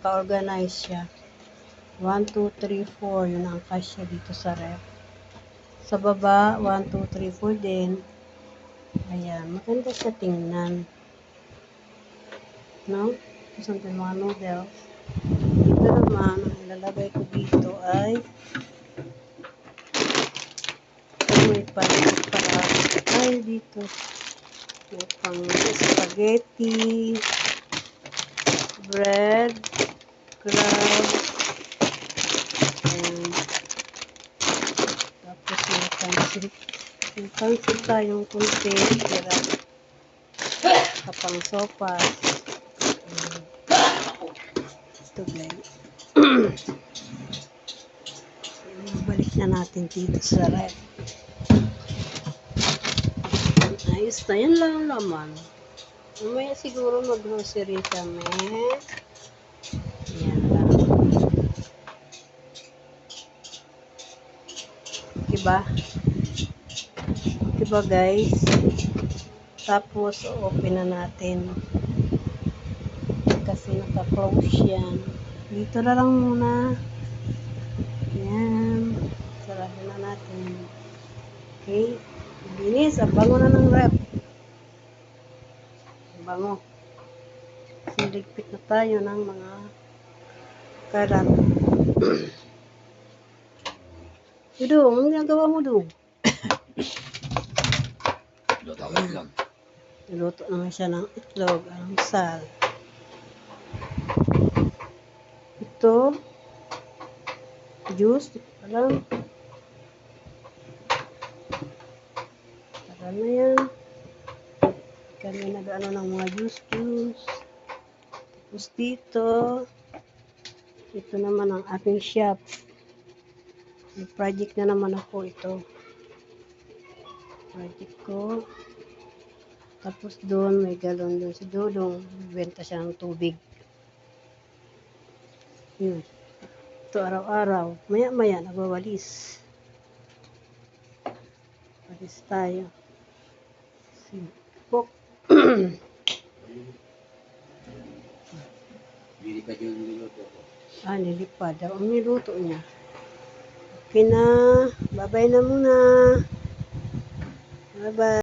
naka-organize siya. 1, 2, 3, 4. Yun ang kasya dito sa ref. Sa baba, 1, 2, 3, 4 din. Ayan, maganda siya tingnan. No? Gusto natin mga noodles. Dito naman, ang ilalagay ko dito ay may palit para ay dito. May pang spaghetti, bread, crab, and tapos may pansit. May pansit tayong kunti, kaya kapang sopas. Ito guys. Balik na natin dito sa ref. Ayos na, yan lang naman. Mamaya siguro mag-grocery kami. Yan lang. Diba? Diba guys? Tapos, open na natin. Kasi naka-close yan. Dito na lang muna. Yan. Sarado na natin. Okay. Binis. Ang bango na ng rep. Ang bango. Siligpit na tayo ng mga karat. Dudong, ano ginagawa mo doon? Niluto naman siya ng itlog, ang sal. Ito, juice, alam. Tagal na yan. Kami nag-ano ng mga juice. Tapos dito, ito naman ang aking shop. May project na naman ako ito. Project ko. Tapos doon, may galon doon si Dodong. Benta siya ng tubig. Yun. Ito araw-araw. Maya-maya, nagwawalis. Walis tayo. Sipok. Nilipad yung niluto ko. Nilipad. Ang niluto niya. Okay na. Bye-bye na muna. Bye-bye.